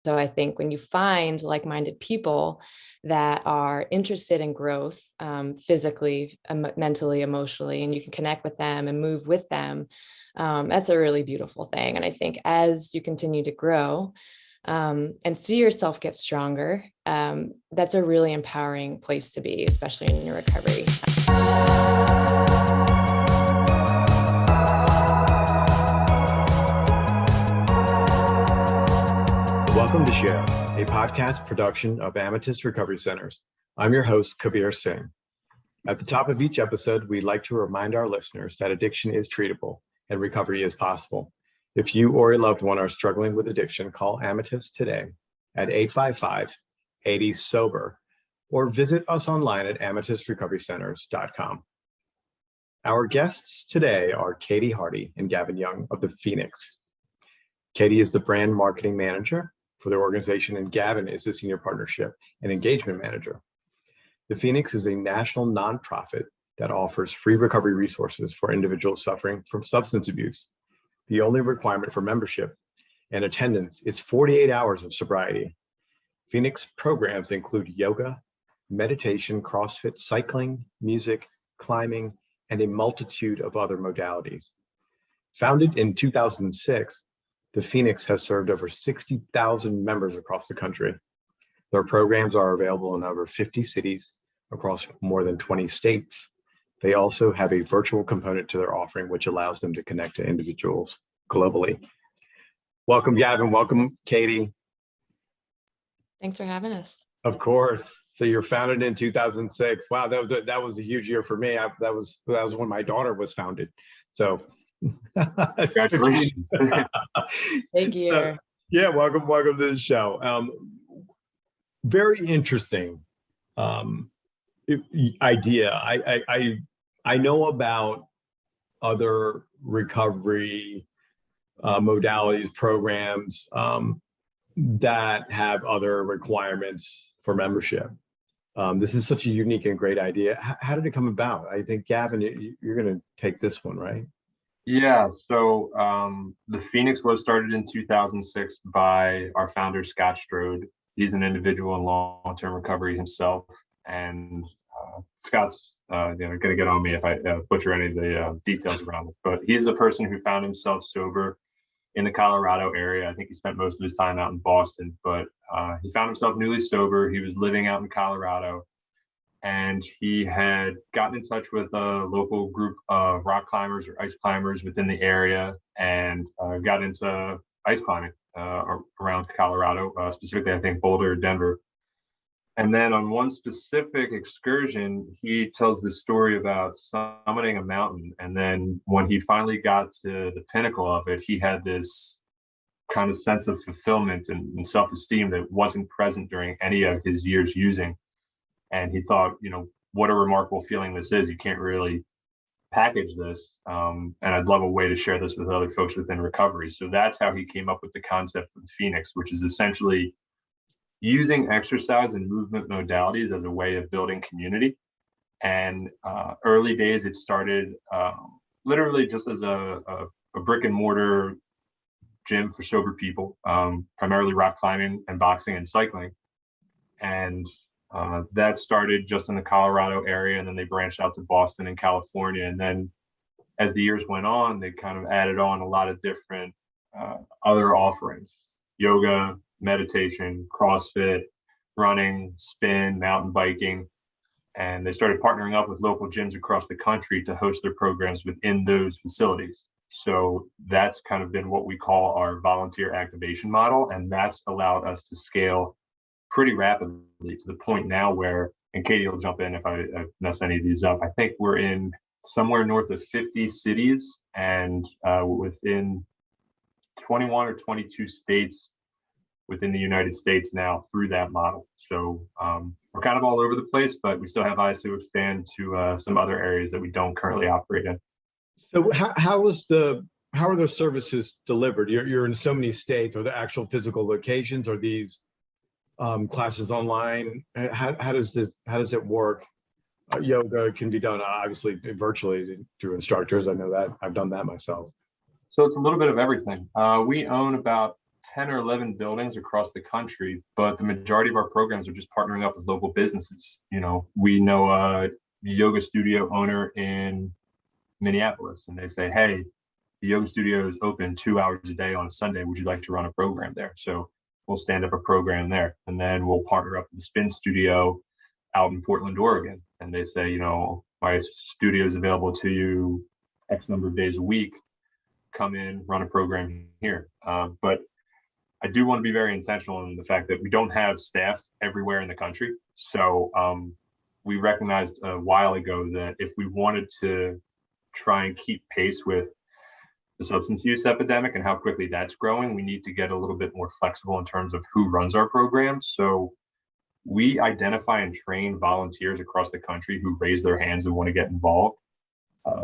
So I think when you find like-minded people that are interested in growth, physically, mentally, emotionally, and you can connect with them and move with them, that's a really beautiful thing. And I think as you continue to grow and see yourself get stronger, that's a really empowering place to be, especially in your recovery. Welcome to Share, a podcast production of Amethyst Recovery Centers. I'm your host, Kabir Singh. At the top of each episode, we'd like to remind our listeners that addiction is treatable and recovery is possible. If you or a loved one are struggling with addiction, call Amethyst today at 855-80-SOBER or visit us online at amethystrecoverycenters.com. Our guests today are Katie Harty and Gavin Young of the Phoenix. Katie is the brand marketing manager for their organization, and Gavin is the senior partnership and engagement manager. The Phoenix is a national nonprofit that offers free recovery resources for individuals suffering from substance abuse. The only requirement for membership and attendance is 48 hours of sobriety. Phoenix programs include yoga, meditation, CrossFit, cycling, music, climbing, and a multitude of other modalities. Founded in 2006, the Phoenix has served over 60,000 members across the country. Their programs are available in over 50 cities across more than 20 states. They also have a virtual component to their offering, which allows them to connect to individuals globally. Welcome, Gavin. Welcome, Katie. Thanks for having us. Of course. So you're founded in 2006. Wow, that was a huge year for me. That was when my daughter was founded. So congratulations. Thank you. So, yeah, welcome to the show. Very interesting idea. I know about other recovery modalities, programs that have other requirements for membership. This is such a unique and great idea. How did it come about? I think, Gavin, you're going to take this one, right? Yeah, so the Phoenix was started in 2006 by our founder, Scott Strode. He's an individual in long-term recovery himself, and Scott's going to get on me if I butcher any of the details around this, but he's the person who found himself sober in the Colorado area. I think he spent most of his time out in Boston, but he found himself newly sober. He was living out in Colorado, and he had gotten in touch with a local group of rock climbers or ice climbers within the area, and got into ice climbing around Colorado, specifically, I think, Boulder, Denver. And then on one specific excursion, he tells this story about summiting a mountain. And then when he finally got to the pinnacle of it, he had this kind of sense of fulfillment and self-esteem that wasn't present during any of his years using. And he thought, what a remarkable feeling this is. You can't really package this. And I'd love a way to share this with other folks within recovery. So that's how he came up with the concept of the Phoenix, which is essentially using exercise and movement modalities as a way of building community. And early days, it started literally just as a brick and mortar gym for sober people, primarily rock climbing and boxing and cycling. And that started just in the Colorado area, and then they branched out to Boston and California. And then as the years went on, they kind of added on a lot of different other offerings: yoga, meditation, CrossFit, running, spin, mountain biking. And they started partnering up with local gyms across the country to host their programs within those facilities. So that's kind of been what we call our volunteer activation model. And that's allowed us to scale pretty rapidly to the point now where, and Katie will jump in if I mess any of these up, I think we're in somewhere north of 50 cities and within 21 or 22 states within the United States now through that model. So we're kind of all over the place, but we still have eyes to expand to some other areas that we don't currently operate in. So how are the services delivered? You're in so many states. Are there actual physical locations? Are these classes online? How does it work? Yoga can be done obviously virtually through instructors. I know that. I've done that myself. So it's a little bit of everything. We own about 10 or 11 buildings across the country, but the majority of our programs are just partnering up with local businesses. We know a yoga studio owner in Minneapolis, and they say, hey, the yoga studio is open 2 hours a day on a Sunday. Would you like to run a program there? So we'll stand up a program there, and then we'll partner up with the spin studio out in Portland, Oregon. And they say, my studio is available to you X number of days a week. Come in, run a program here. But I do want to be very intentional in the fact that we don't have staff everywhere in the country. So we recognized a while ago that if we wanted to try and keep pace with the substance use epidemic and how quickly that's growing, we need to get a little bit more flexible in terms of who runs our programs. So we identify and train volunteers across the country who raise their hands and want to get involved.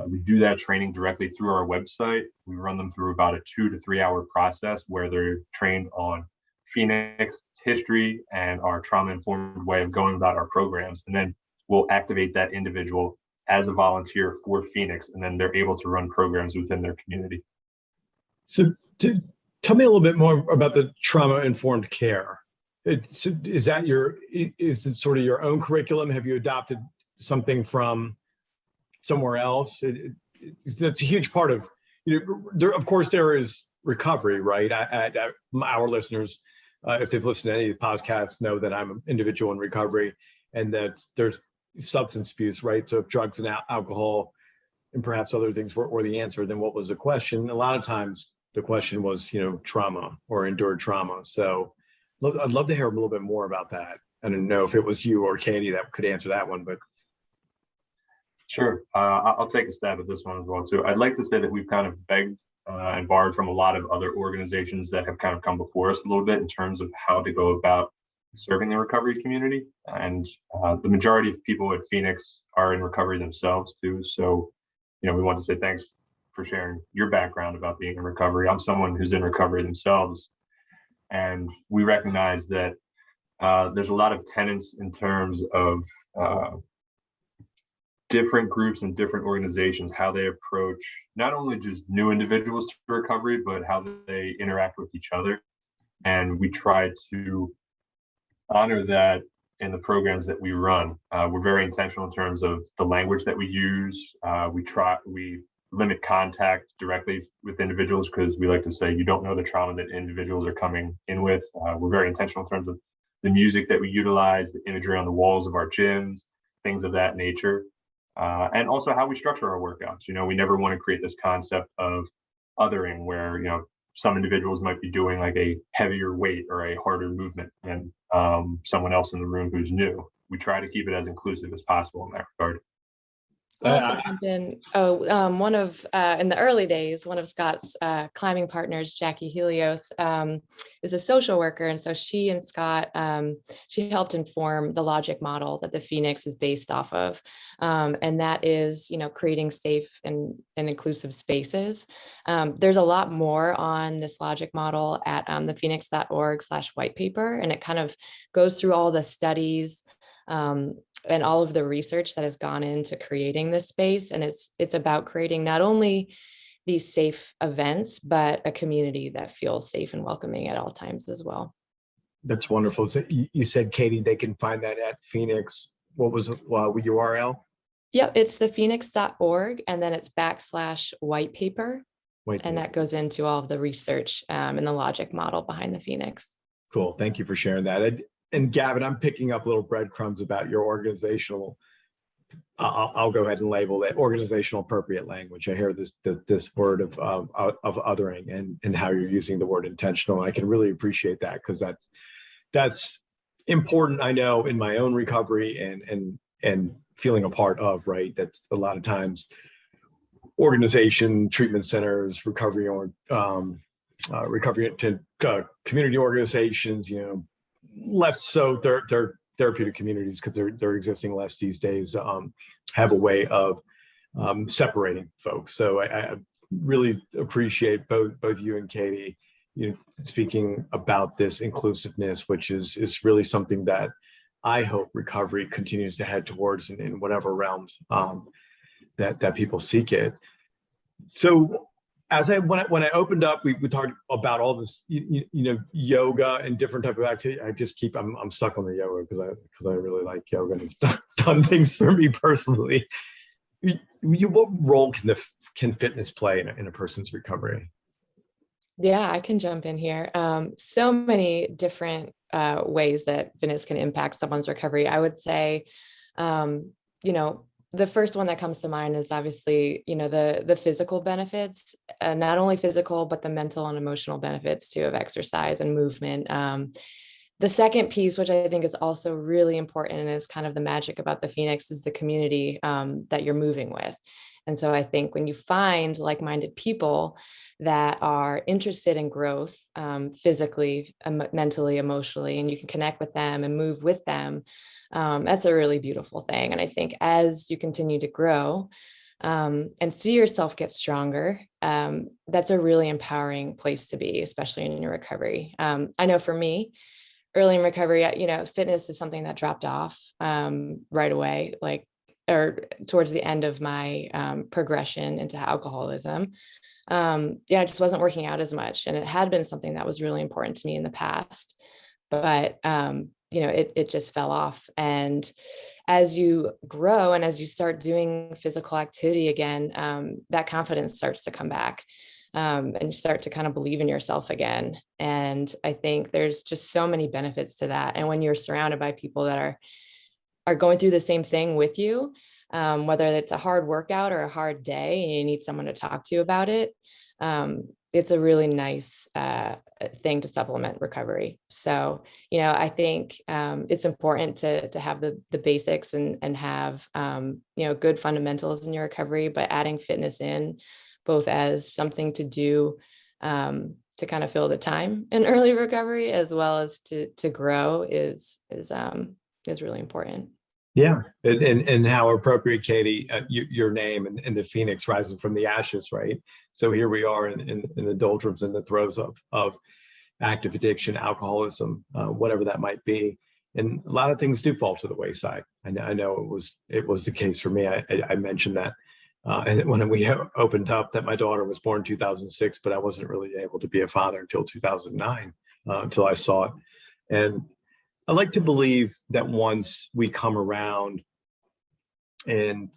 We do that training directly through our website. We run them through about a 2 to 3 hour process where they're trained on Phoenix, history, and our trauma-informed way of going about our programs. And then we'll activate that individual as a volunteer for Phoenix, and then they're able to run programs within their community. So tell me a little bit more about the trauma-informed care. Is it sort of your own curriculum? Have you adopted something from somewhere else? That's a huge part of, of course, there is recovery, right? Our listeners, if they've listened to any of the podcasts, know that I'm an individual in recovery, and that there's substance abuse, right? So if drugs and alcohol and perhaps other things were the answer, then what was the question? A lot of times the question was, trauma or endured trauma. So I'd love to hear a little bit more about that. I don't know if it was you or Katie that could answer that one, but. Sure. I'll take a stab at this one as well, too. I'd like to say that we've kind of begged and borrowed from a lot of other organizations that have kind of come before us a little bit in terms of how to go about serving the recovery community. And the majority of people at Phoenix are in recovery themselves, too. So, we want to say thanks for sharing your background about being in recovery. I'm someone who's in recovery themselves. And we recognize that there's a lot of tenets in terms of different groups and different organizations, how they approach not only just new individuals to recovery, but how they interact with each other. And we try to honor that in the programs that we run. We're very intentional in terms of the language that we use. We limit contact directly with individuals because we like to say you don't know the trauma that individuals are coming in with. We're very intentional in terms of the music that we utilize, the imagery on the walls of our gyms, things of that nature. And also how we structure our workouts. We never want to create this concept of othering where, some individuals might be doing like a heavier weight or a harder movement than someone else in the room who's new. We try to keep it as inclusive as possible in that regard. I'll also jump in. One of in the early days, one of Scott's climbing partners, Jackie Helios, is a social worker, and so she and Scott, she helped inform the logic model that the Phoenix is based off of, and that is, creating safe and inclusive spaces. There's a lot more on this logic model at thephoenix.org/white paper, and it kind of goes through all the studies. And all of the research that has gone into creating this space. And it's about creating not only these safe events, but a community that feels safe and welcoming at all times as well. That's wonderful. So you said, Katie, they can find that at Phoenix. What was the URL? Yep, it's thephoenix.org, and then it's /white paper. And that goes into all of the research and the logic model behind the Phoenix. Cool. Thank you for sharing that. And Gavin, I'm picking up little breadcrumbs about your organizational, I'll go ahead and label it organizational appropriate language. I hear this word of othering and how you're using the word intentional. I can really appreciate that because that's important. I know in my own recovery and feeling a part of, right? That's a lot of times organization, treatment centers, recovery or recovery to community organizations, less so their therapeutic communities because they're existing less these days, have a way of separating folks. So I really appreciate both you and Katie, speaking about this inclusiveness, which is really something that I hope recovery continues to head towards in whatever realms that people seek it. So when I opened up, we talked about all this, yoga and different type of activity. I'm stuck on the yoga because I really like yoga and it's done things for me personally. What role can fitness play in a person's recovery? Yeah, I can jump in here. So many different ways that fitness can impact someone's recovery. I would say, you know, the first one that comes to mind is obviously, the physical benefits, not only physical, but the mental and emotional benefits too of exercise and movement. The second piece, which I think is also really important and is kind of the magic about the Phoenix, is the community that you're moving with. And so I think when you find like-minded people that are interested in growth, physically, mentally, emotionally, and you can connect with them and move with them, that's a really beautiful thing. And I think as you continue to grow and see yourself get stronger, that's a really empowering place to be, especially in your recovery. I know for me, early in recovery, fitness is something that dropped off right away, or towards the end of my progression into alcoholism. I just wasn't working out as much, and it had been something that was really important to me in the past, but it just fell off. And as you grow and as you start doing physical activity again, that confidence starts to come back. And you start to kind of believe in yourself again. And I think there's just so many benefits to that. And when you're surrounded by people that are going through the same thing with you, whether it's a hard workout or a hard day and you need someone to talk to about it, it's a really nice thing to supplement recovery. So, I think it's important to have the basics and have, good fundamentals in your recovery, but adding fitness in both as something to do to kind of fill the time in early recovery, as well as to grow is really important. Yeah, and how appropriate, Katie, your name and the Phoenix rising from the ashes, right? So here we are in the doldrums and the throes of active addiction, alcoholism, whatever that might be, and a lot of things do fall to the wayside. I know it was the case for me. I mentioned that, and when we opened up, that my daughter was born in 2006, but I wasn't really able to be a father until 2009, until I saw it, and I like to believe that once we come around and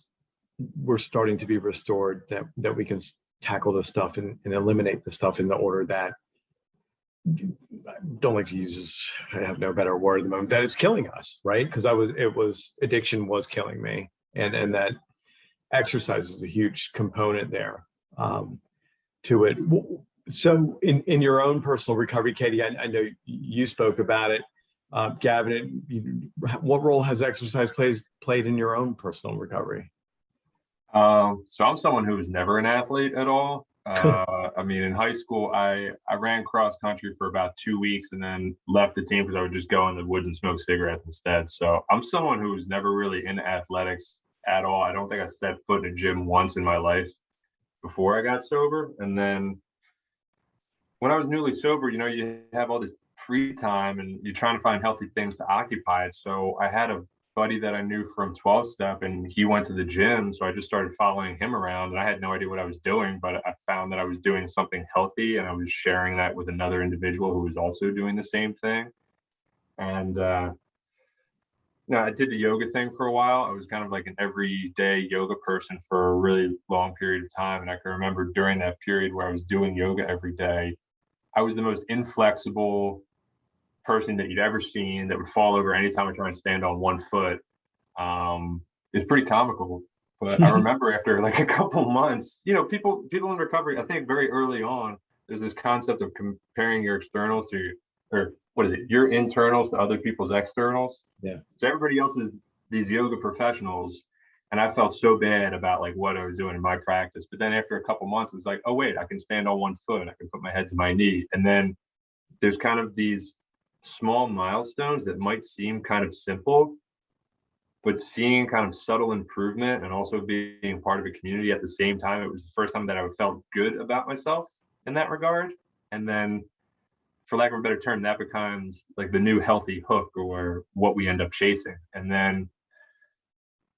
we're starting to be restored, that we can tackle the stuff and eliminate the stuff in the order that, I don't like to use this, I have no better word at the moment, that it's killing us, right? Because addiction was killing me, and that exercise is a huge component there to it. So in your own personal recovery, Katie, I know you spoke about it. Gavin, what role has exercise played in your own personal recovery? So I'm someone who was never an athlete at all. In high school, I ran cross country for about 2 weeks and then left the team because I would just go in the woods and smoke cigarettes instead. So I'm someone who was never really into athletics at all. I don't think I set foot in a gym once in my life before I got sober. And then when I was newly sober, you have all this free time and you're trying to find healthy things to occupy it. So I had a buddy that I knew from 12-step and he went to the gym. So I just started following him around and I had no idea what I was doing, but I found that I was doing something healthy and I was sharing that with another individual who was also doing the same thing. And I did the yoga thing for a while. I was kind of like an everyday yoga person for a really long period of time. And I can remember during that period where I was doing yoga every day, I was the most inflexible person that you'd ever seen, that would fall over anytime I tried to stand on one foot. It's pretty comical. But I remember after like a couple months, people in recovery, I think very early on, there's this concept of comparing your externals to, or what is it, your internals to other people's externals. Yeah. So everybody else is these yoga professionals. And I felt so bad about like what I was doing in my practice. But then after a couple months, it was like, oh, wait, I can stand on one foot. I can put my head to my knee. And then there's kind of these small milestones that might seem kind of simple, but seeing kind of subtle improvement and also being part of a community at the same time, it was the first time that I felt good about myself in that regard. And then, for lack of a better term, that becomes like the new healthy hook or what we end up chasing. And then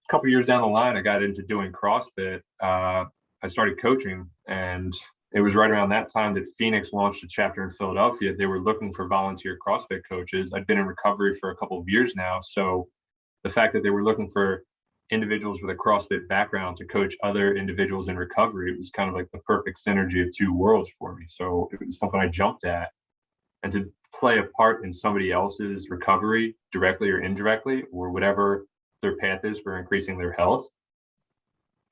a couple years down the line, I got into doing CrossFit. I started coaching and it was right around that time that Phoenix launched a chapter in Philadelphia. They were looking for volunteer CrossFit coaches. I'd been in recovery for a couple of years now. So the fact that they were looking for individuals with a CrossFit background to coach other individuals in recovery, it was kind of like the perfect synergy of two worlds for me. So it was something I jumped at. And to play a part in somebody else's recovery, directly or indirectly, or whatever their path is for increasing their health,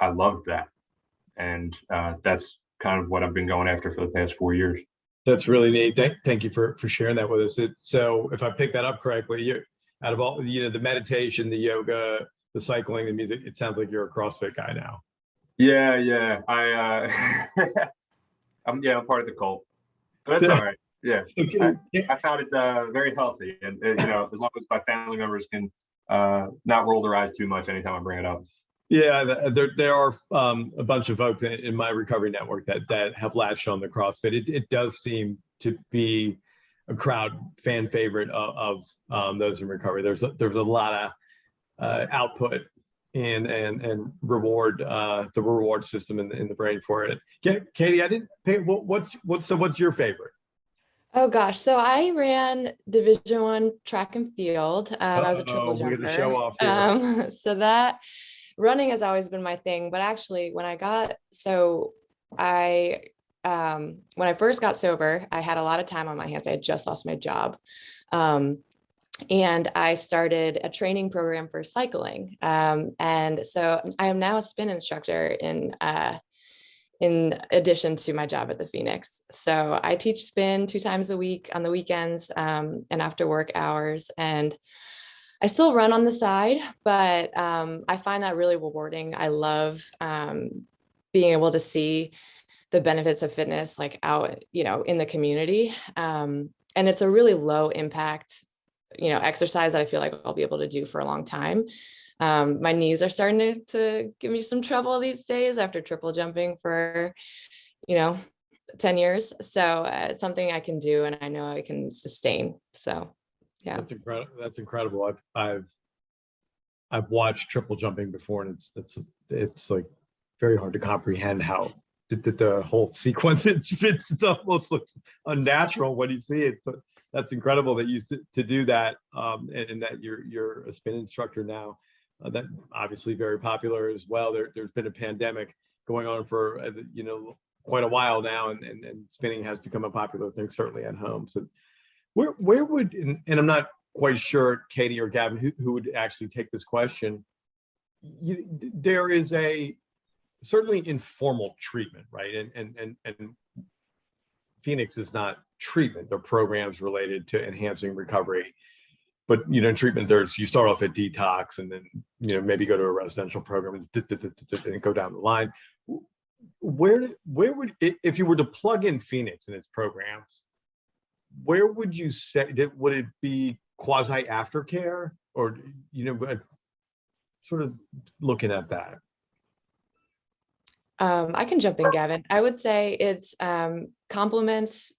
I loved that. And that's kind of what I've been going after for the past 4 years. That's really neat. Thank you for sharing that with us. So if I pick that up correctly, you, out of all, you know, the meditation, the yoga, the cycling, the music, it sounds like you're a CrossFit guy now. Yeah. I'm part of the cult, but that's all right. Yeah, I found it very healthy, and you know, as long as my family members can not roll their eyes too much anytime I bring it up. Yeah, there are a bunch of folks in my recovery network that have latched on the CrossFit. It does seem to be a crowd fan favorite of those in recovery. There's a lot of output and reward, the reward system in the brain for it. Katie, I didn't pay. What's your favorite? Oh gosh, so I ran Division I track and field. I was a triple jumper. We get to show off here. So that running has always been my thing. But actually, when I first got sober, I had a lot of time on my hands. I had just lost my job. And I started a training program for cycling. And so I am now a spin instructor in addition to my job at the Phoenix. So I teach spin 2 times a week on the weekends and after work hours. And I still run on the side, but I find that really rewarding. I love being able to see the benefits of fitness like out, you know, in the community. And it's a really low impact, you know, exercise that I feel like I'll be able to do for a long time. My knees are starting to give me some trouble these days after triple jumping for, you know, 10 years. So it's something I can do and I know I can sustain. So, yeah. That's incredible. That's incredible. I've watched triple jumping before, and it's like very hard to comprehend how the whole sequence, it almost looks unnatural when you see it, but that's incredible that you to do that, and that you're a spin instructor now. That obviously very popular as well. There's been a pandemic going on for you know, quite a while now, and spinning has become a popular thing, certainly at home. So where would, and I'm not quite sure, Katie or Gavin, who would actually take this question. There is a certainly informal treatment, right? And Phoenix is not treatment. They're programs related to enhancing recovery. But, you know, in treatment, you start off at detox and then, you know, maybe go to a residential program and go down the line. Where would, if you were to plug in Phoenix and its programs, where would you say, would it be quasi aftercare, or, you know, sort of looking at that? I can jump in, Gavin. I would say it's complements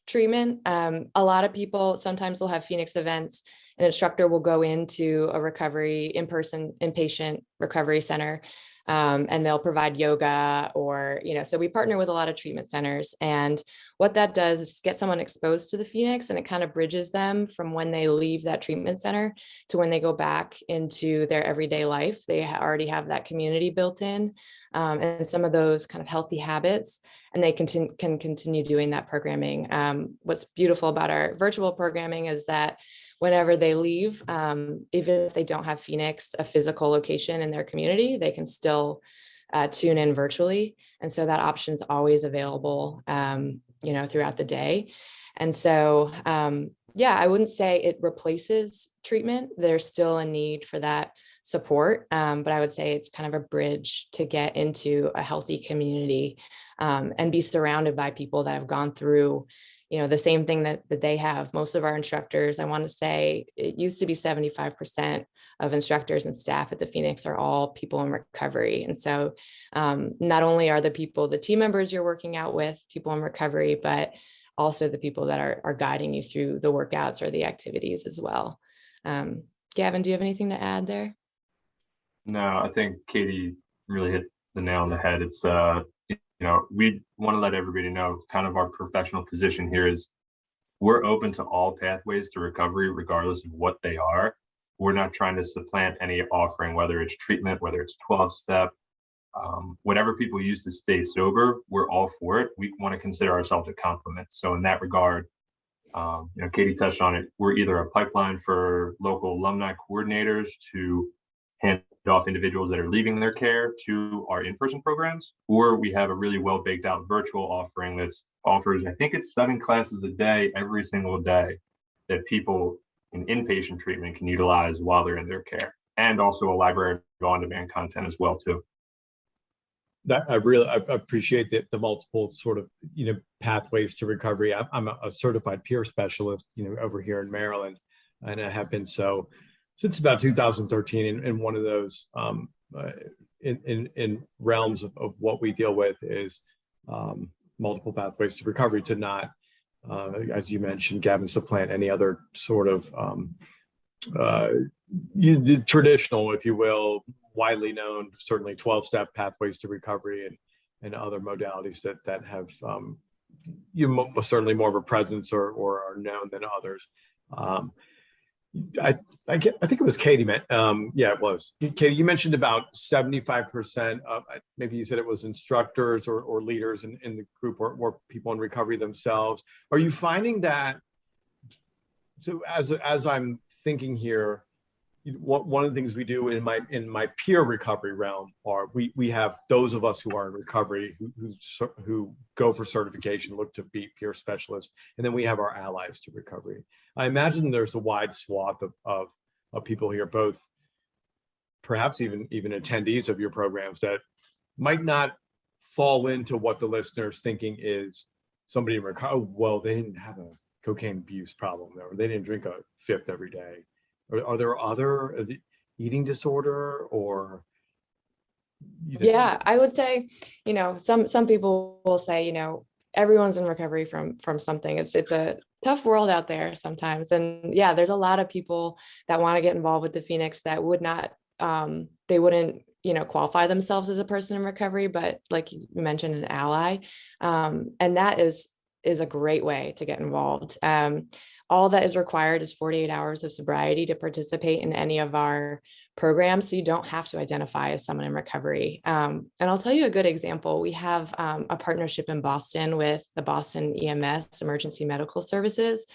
treatment. A lot of people sometimes will have Phoenix events. An instructor will go into a recovery in-person inpatient recovery center, and they'll provide yoga, or, you know, so we partner with a lot of treatment centers, and what that does is get someone exposed to the Phoenix, and it kind of bridges them from when they leave that treatment center to when they go back into their everyday life. They already have that community built in, and some of those kind of healthy habits, and they can continue doing that programming. What's beautiful about our virtual programming is that whenever they leave, even if they don't have Phoenix, a physical location in their community, they can still tune in virtually. And so that option's always available, you know, throughout the day. And so, yeah, I wouldn't say it replaces treatment. There's still a need for that support, but I would say it's kind of a bridge to get into a healthy community, and be surrounded by people that have gone through, you know, the same thing that they have. Most of our instructors, I want to say it used to be 75% of instructors and staff at the Phoenix are all people in recovery. And so not only are the team members you're working out with people in recovery, but also the people that are guiding you through the workouts or the activities as well. Gavin, do you have anything to add there? No, I think Katie really hit the nail on the head. It's we want to let everybody know kind of our professional position here is we're open to all pathways to recovery, regardless of what they are. We're not trying to supplant any offering, whether it's treatment, whether it's 12-step, whatever people use to stay sober, we're all for it. We want to consider ourselves a complement. So in that regard, Katie touched on it. We're either a pipeline for local alumni coordinators to hand off individuals that are leaving their care to our in-person programs, or we have a really well baked out virtual offering that's offers, I think it's 7 classes a day, every single day, that people in inpatient treatment can utilize while they're in their care, and also a library of on-demand content as well too. That I appreciate the multiple sort of pathways to recovery. I'm a certified peer specialist over here in Maryland, and I have been so since about 2013. And one of those in realms of what we deal with is multiple pathways to recovery, to not as you mentioned, Gavin, supplant any other sort of traditional, if you will, widely known, certainly 12-step pathways to recovery and other modalities that have certainly more of a presence or are known than others. I think it was Katie. Yeah, it was Katie. You mentioned about 75% of, maybe you said it was instructors or leaders in the group or people in recovery themselves. Are you finding that? So as I'm thinking here, one of the things we do in my peer recovery realm are we have those of us who are in recovery who go for certification, look to be peer specialists, and then we have our allies to recovery. I imagine there's a wide swath of people here, both perhaps even attendees of your programs, that might not fall into what the listener's thinking is somebody in recovery. Oh, well, they didn't have a cocaine abuse problem, or they didn't drink a fifth every day. Are there other eating disorder or? Yeah, I would say, some people will say, everyone's in recovery from something. It's a tough world out there sometimes. And yeah, there's a lot of people that want to get involved with the Phoenix that would not, they wouldn't, qualify themselves as a person in recovery, but like you mentioned, an ally. And that is a great way to get involved. All that is required is 48 hours of sobriety to participate in any of our programs. So you don't have to identify as someone in recovery. And I'll tell you a good example. We have a partnership in Boston with the Boston EMS, Emergency Medical Services.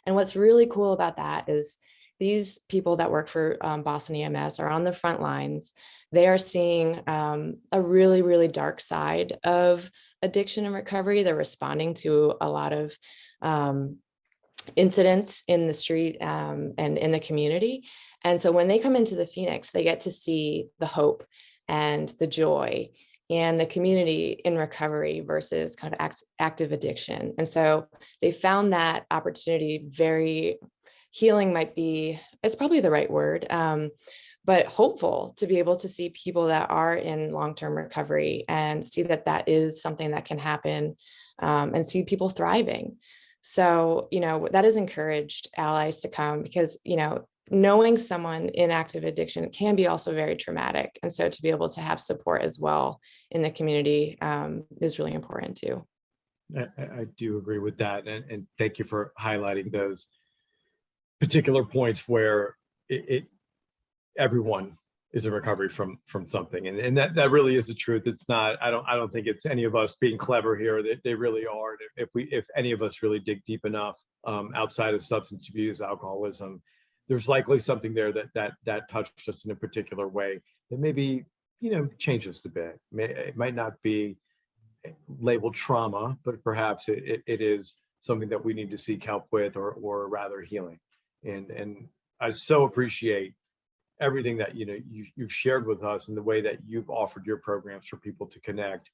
And what's really cool about that is these people that work for Boston EMS are on the front lines. They are seeing a really, really dark side of addiction and recovery. They're responding to a lot of incidents in the street and in the community. And so when they come into the Phoenix, they get to see the hope and the joy and the community in recovery versus kind of active addiction. And so they found that opportunity very healing, it's probably the right word, but hopeful to be able to see people that are in long-term recovery and see that is something that can happen, and see people thriving. So, that has encouraged allies to come because, knowing someone in active addiction can be also very traumatic. And so to be able to have support as well in the community is really important too. I do agree with that. And thank you for highlighting those particular points where everyone is in recovery from something. And that really is the truth. It's not, I don't think it's any of us being clever here. They really are. If any of us really dig deep enough outside of substance abuse, alcoholism, there's likely something there that touched us in a particular way that maybe, changed us a bit. It might not be labeled trauma, but perhaps it is something that we need to seek help with, or rather healing. And I so appreciate everything that you've shared with us and the way that you've offered your programs for people to connect.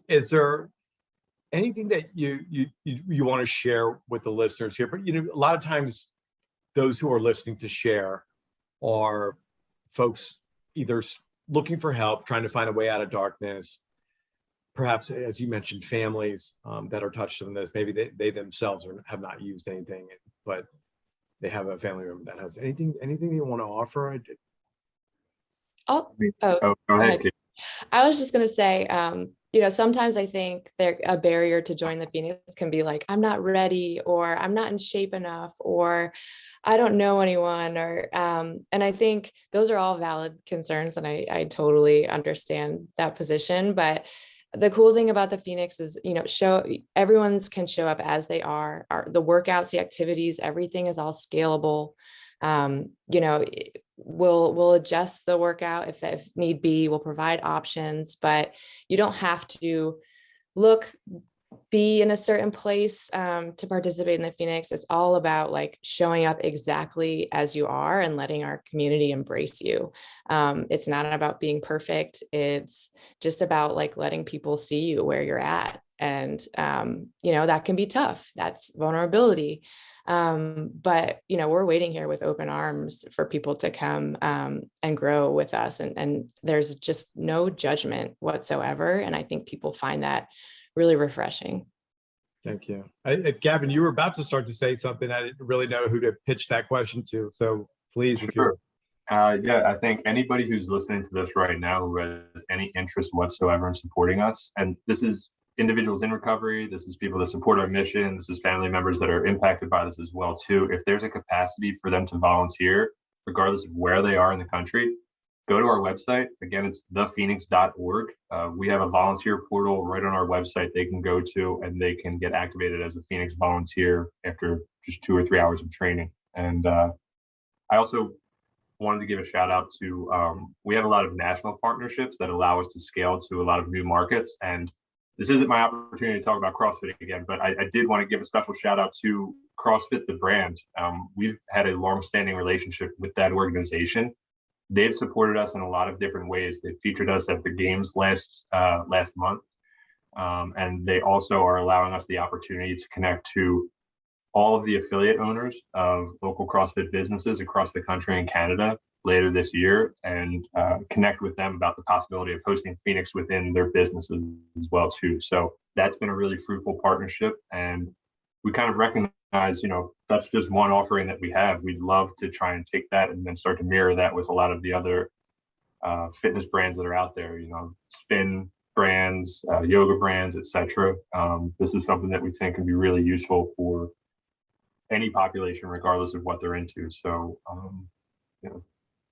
Is there anything that you want to share with the listeners here? But a lot of times those who are listening to share are folks either looking for help, trying to find a way out of darkness, perhaps, as you mentioned, families that are touched on this. Maybe they themselves have not used anything, but they have a family member that has. Anything you want to offer? Go ahead. I was just going to say, sometimes I think a barrier to join the Phoenix can be like, I'm not ready, or I'm not in shape enough, or I don't know anyone, or and I think those are all valid concerns, and I totally understand that position. But the cool thing about the Phoenix is, everyone's can show up as they are. The workouts, the activities, everything is all scalable. We'll adjust the workout if need be. We'll provide options, but you don't have to be in a certain place to participate in the Phoenix. It's all about like showing up exactly as you are and letting our community embrace you. It's not about being perfect. It's just about like letting people see you where you're at. And, that can be tough. That's vulnerability. But, we're waiting here with open arms for people to come and grow with us. And there's just no judgment whatsoever. And I think people find that really refreshing. Thank you. Gavin, you were about to start to say something. I didn't really know who to pitch that question to. So please. Sure. Yeah, I think anybody who's listening to this right now who has any interest whatsoever in supporting us, and this is individuals in recovery, this is people that support our mission, this is family members that are impacted by this as well too. If there's a capacity for them to volunteer, regardless of where they are in the country, go to our website. Again, it's thephoenix.org. We have a volunteer portal right on our website they can go to, and they can get activated as a Phoenix volunteer after just 2 or 3 hours of training. And I also wanted to give a shout out to, we have a lot of national partnerships that allow us to scale to a lot of new markets. And this isn't my opportunity to talk about CrossFit again, but I did want to give a special shout out to CrossFit, the brand. We've had a long-standing relationship with that organization. They've supported us in a lot of different ways. They featured us at the games last month. And they also are allowing us the opportunity to connect to all of the affiliate owners of local CrossFit businesses across the country and Canada later this year, and connect with them about the possibility of hosting Phoenix within their businesses as well too. So that's been a really fruitful partnership, and we kind of recognize, that's just one offering that we have. We'd love to try and take that and then start to mirror that with a lot of the other fitness brands that are out there, spin brands, yoga brands, etc. This is something that we think can be really useful for any population, regardless of what they're into. So,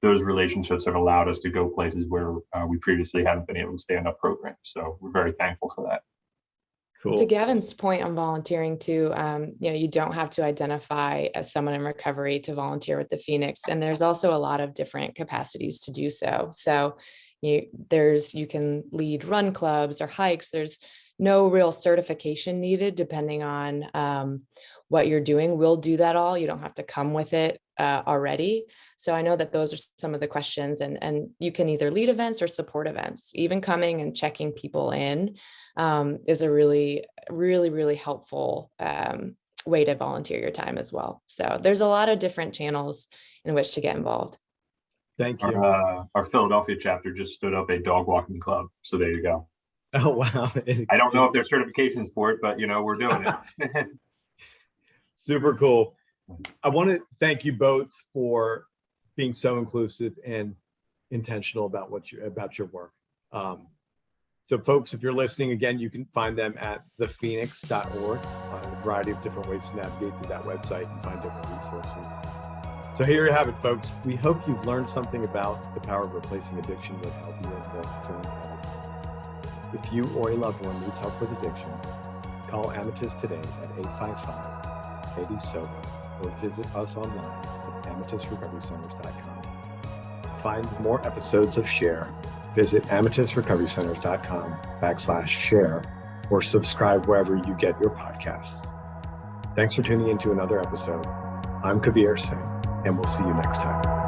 those relationships have allowed us to go places where we previously haven't been able to stand up programs. So we're very thankful for that. Cool. To Gavin's point on volunteering too, you don't have to identify as someone in recovery to volunteer with the Phoenix. And there's also a lot of different capacities to do so. So you can lead run clubs or hikes. There's no real certification needed depending on what you're doing. We'll do that all. You don't have to come with it already. So I know that those are some of the questions, and you can either lead events or support events. Even coming and checking people in is a really, really, really helpful way to volunteer your time as well. So there's a lot of different channels in which to get involved. Thank you. Our Philadelphia chapter just stood up a dog walking club. So there you go. Oh, wow. I don't know if there's certifications for it, but we're doing it. Super cool. I want to thank you both for being so inclusive and intentional about your work. So folks, if you're listening, again, you can find them at thephoenix.org, a variety of different ways to navigate to that website and find different resources. So here you have it, folks. We hope you've learned something about the power of replacing addiction with healthier and more fulfilling habits. If you or a loved one needs help with addiction, call Amethyst today at 855-80-SOBER or visit us online at amethystrecoverycenters.com. To find more episodes of Share, visit amethystrecoverycenters.com/share or subscribe wherever you get your podcasts. Thanks for tuning in to another episode. I'm Kabir Singh, and we'll see you next time.